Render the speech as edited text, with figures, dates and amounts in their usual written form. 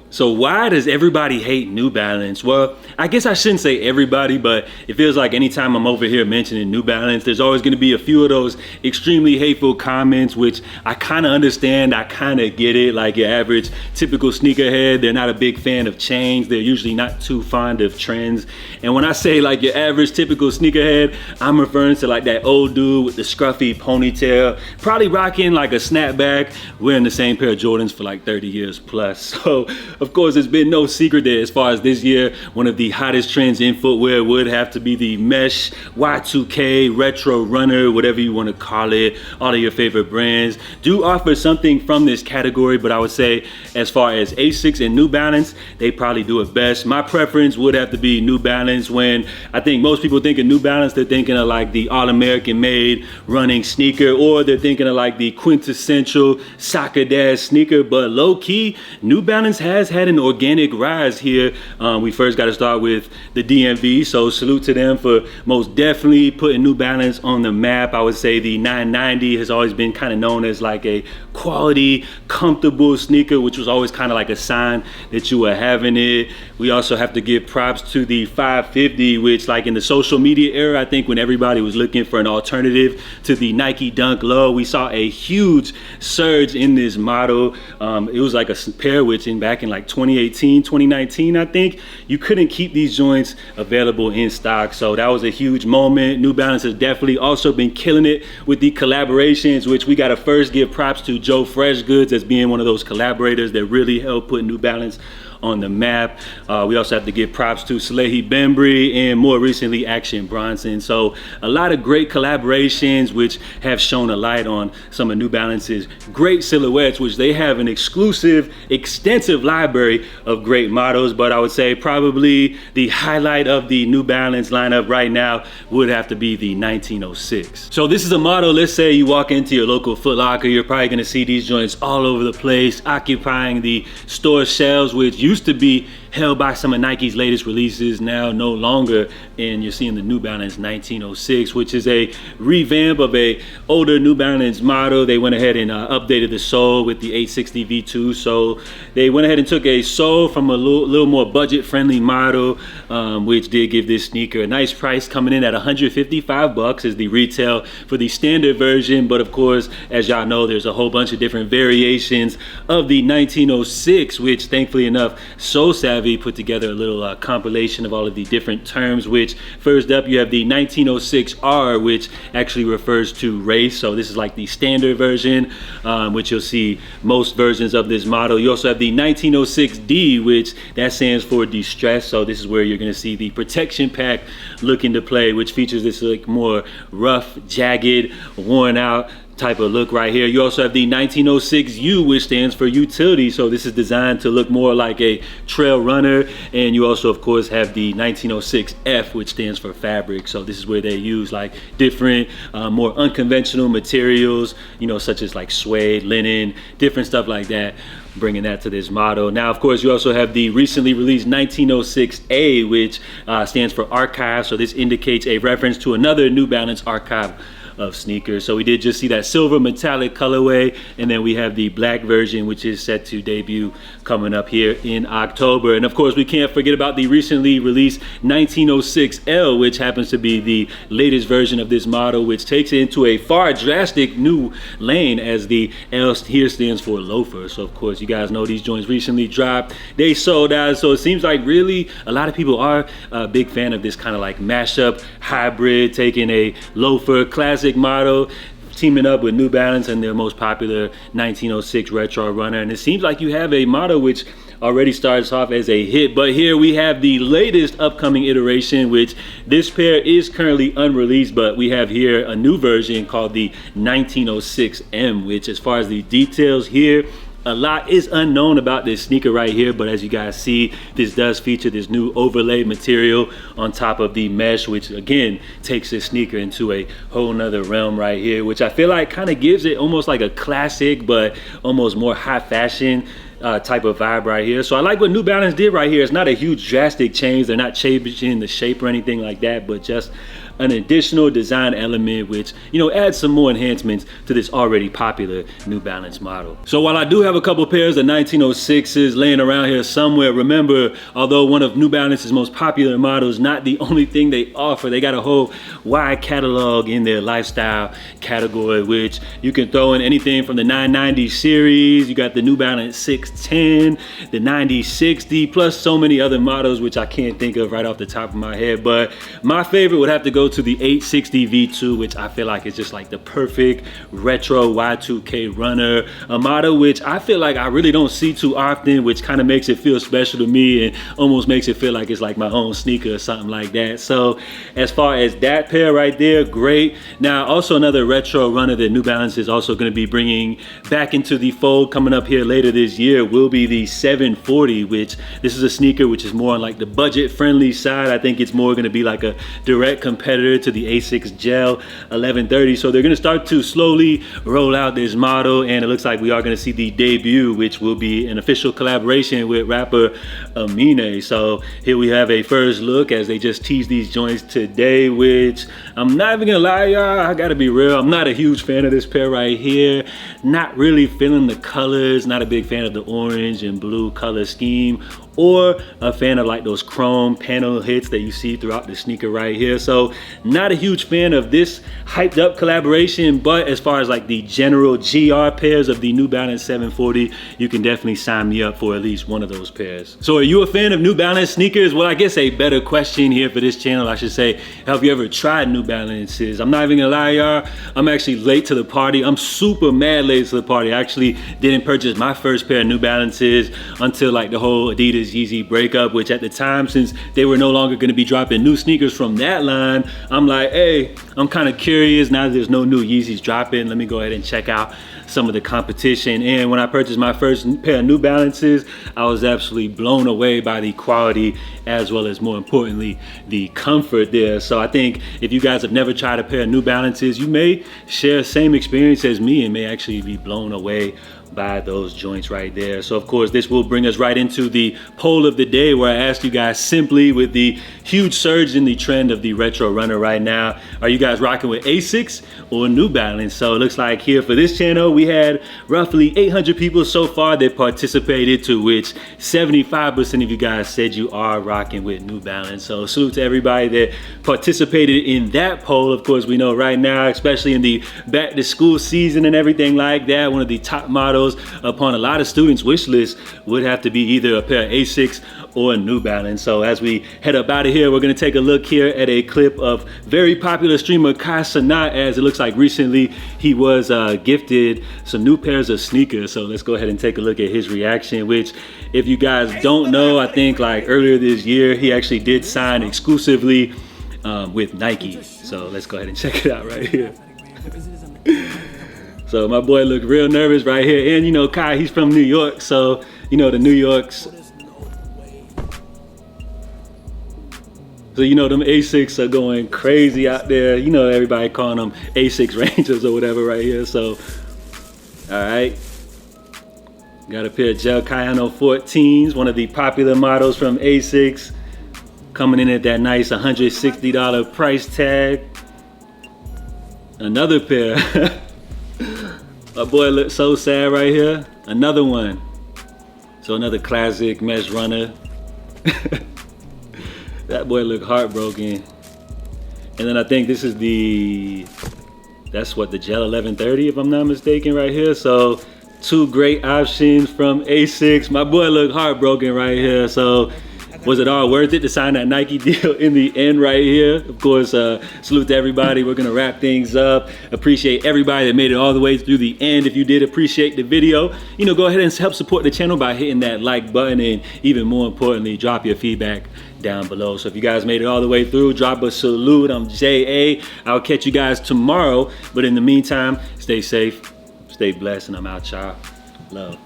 So why does everybody hate New Balance? Well, I guess I shouldn't say everybody, but it feels like anytime I'm over here mentioning New Balance, there's always going to be a few of those extremely hateful comments, which I kind of understand. I kind of get it. Like your average typical sneakerhead, they're not a big fan of change. They're usually not too fond of trends. And when I say like your average typical sneakerhead, I'm referring to like that old dude with the scruffy ponytail, probably rocking like a snapback, wearing the same pair of Jordans for like 30 years plus. So of course, it's been no secret that as far as this year, one of the hottest trends in footwear would have to be the mesh, Y2K, retro runner, whatever you want to call it. All of your favorite brands do offer something from this category, but I would say as far as Asics and New Balance, they probably do it best. My preference would have to be New Balance. When I think most people think of New Balance, they're thinking of like the all-American made running sneaker, or they're thinking of like the quintessential soccer dad sneaker, but low key, New Balance has had an organic rise here. We first got to start with the DMV, so salute to them for most definitely putting New Balance on the map. I would say the 990 has always been kind of known as like a quality, comfortable sneaker, which was always kind of like a sign that you were having it. We also have to give props to the 550, which like in the social media era, I think when everybody was looking for an alternative to the Nike Dunk Low, we saw a huge surge in this model. It was like a pair which back in like 2018, 2019, I think, you couldn't keep these joints available in stock. So that was a huge moment. New Balance has definitely also been killing it with the collaborations, which we got to first give props to Joe Freshgoods as being one of those collaborators that really helped put New Balance on the map. We also have to give props to Salehi Bembry and more recently Action Bronson. So a lot of great collaborations which have shown a light on some of New Balance's great silhouettes, which they have an exclusive, extensive library of great models. But I would say probably the highlight of the New Balance lineup right now would have to be the 1906. So this is a model, let's say you walk into your local Foot Locker, you're probably gonna see these joints all over the place, occupying the store shelves, which used to be held by some of Nike's latest releases, now no longer. And you're seeing the New Balance 1906, which is a revamp of a older New Balance model. They went ahead and updated the sole with the 860 V2. So they went ahead and took a sole from a little more budget-friendly model, which did give this sneaker a nice price, coming in at 155 bucks is the retail for the standard version. But of course, as y'all know, there's a whole bunch of different variations of the 1906, which thankfully enough, So Savvy put together a little compilation of all of the different terms, which first up you have the 1906R, which actually refers to race. So this is like the standard version, which you'll see most versions of this model. You also have the 1906D, which that stands for distress. So this is where you're going to see the protection pack look into play, which features this like more rough, jagged, worn out type of look right here. You also have the 1906U, which stands for utility. So this is designed to look more like a trail runner. And you also of course have the 1906F, which stands for fabric. So this is where they use like different more unconventional materials, you know, such as like suede, linen, different stuff like that, bringing that to this model. Now of course you also have the recently released 1906A, which stands for archive. So this indicates a reference to another New Balance archive of sneakers. So we did just see that silver metallic colorway, and then we have the black version, which is set to debut coming up here in October. And of course we can't forget about the recently released 1906L, which happens to be the latest version of this model, which takes it into a far drastic new lane, as the L here stands for loafer. So of course you guys know these joints recently dropped, they sold out. So it seems like really a lot of people are a big fan of this kind of like mashup hybrid, taking a loafer classic model, teaming up with New Balance and their most popular 1906 retro runner. And it seems like you have a model which already starts off as a hit. But here we have the latest upcoming iteration, which this pair is currently unreleased, but we have here a new version called the 1906M, which as far as the details here, a lot is unknown about this sneaker right here, but as you guys see, this does feature this new overlay material on top of the mesh, which again takes this sneaker into a whole nother realm right here, which I feel like kind of gives it almost like a classic but almost more high fashion type of vibe right here. So I like what New Balance did right here. It's not a huge drastic change. They're not changing the shape or anything like that, but just an additional design element which, you know, adds some more enhancements to this already popular New Balance model. So while I do have a couple pairs of 1906s laying around here somewhere, remember, although one of New Balance's most popular models, not the only thing they offer. They got a whole wide catalog in their lifestyle category, which you can throw in anything from the 990 series. You got the New Balance 610, the 9060, plus so many other models which I can't think of right off the top of my head. But my favorite would have to go to the 860 V2, which I feel like is just like the perfect retro Y2K runner, a model which I feel like I really don't see too often, which kind of makes it feel special to me and almost makes it feel like it's like my own sneaker or something like that. So as far as that pair right there, great. Now also another retro runner that New Balance is also going to be bringing back into the fold coming up here later this year will be the 740, which this is a sneaker which is more on like the budget friendly side. I think it's more going to be like a direct competitor to the Asics Gel 1130. So they're going to start to slowly roll out this model, and it looks like we are going to see the debut, which will be an official collaboration with rapper Amine. So here we have a first look as they just tease these joints today, which I'm not even gonna lie, y'all, I gotta be real, I'm not a huge fan of this pair right here. Not really feeling the colors, not a big fan of the orange and blue color scheme, or a fan of like those chrome panel hits that you see throughout the sneaker right here. So not a huge fan of this hyped up collaboration, but as far as like the general GR pairs of the New Balance 740, you can definitely sign me up for at least one of those pairs. So are you a fan of New Balance sneakers? Well, I guess a better question here for this channel, I should say, have you ever tried New Balances? I'm not even gonna lie, y'all, I'm actually late to the party. I'm super mad late to the party. I actually didn't purchase my first pair of New Balances until like the whole Adidas Yeezy breakup, which at the time, since they were no longer going to be dropping new sneakers from that line, I'm like, hey, I'm kind of curious now that there's no new Yeezys dropping, let me go ahead and check out some of the competition. And when I purchased my first pair of New Balances, I was absolutely blown away by the quality as well as, more importantly, the comfort there. So I think if you guys have never tried a pair of New Balances, you may share the same experience as me and may actually be blown away by those joints right there. So of course this will bring us right into the poll of the day, where I asked you guys simply, with the huge surge in the trend of the retro runner right now, are you guys rocking with Asics or New Balance? So it looks like here for this channel we had roughly 800 people so far that participated, to which 75% of you guys said you are rocking with New Balance. So salute to everybody that participated in that poll. Of course, we know right now, especially in the back to school season and everything like that, one of the top models upon a lot of students' wish list would have to be either a pair of Asics or a New Balance. So as we head up out of here, we're going to take a look here at a clip of very popular streamer Kai Cenat, as it looks like recently he was gifted some new pairs of sneakers. So let's go ahead and take a look at his reaction, which, if you guys don't know, I think like earlier this year he actually did sign exclusively with Nike. So let's go ahead and check it out right here. So my boy looked real nervous right here. And you know, Kai, he's from New York, so you know the New Yorks. So you know them Asics are going crazy out there. You know, everybody calling them Asics Rangers or whatever right here. So, all right. Got a pair of Gel Cayano 14s, one of the popular models from Asics, coming in at that nice $160 price tag. Another pair. My boy looks so sad right here. Another one. So another classic mesh runner. That boy looked heartbroken. And then I think this is that's what, the Gel 1130, if I'm not mistaken, right here. So two great options from Asics. My boy looked heartbroken right here. So was it all worth it to sign that Nike deal in the end right here? Of course, salute to everybody. We're gonna wrap things up. Appreciate everybody that made it all the way through the end. If you did appreciate the video, you know, go ahead and help support the channel by hitting that like button, and even more importantly, drop your feedback down below. So if you guys made it all the way through, drop a salute. I'm JA. I'll catch you guys tomorrow. But in the meantime, stay safe, stay blessed, and I'm out, y'all. Love.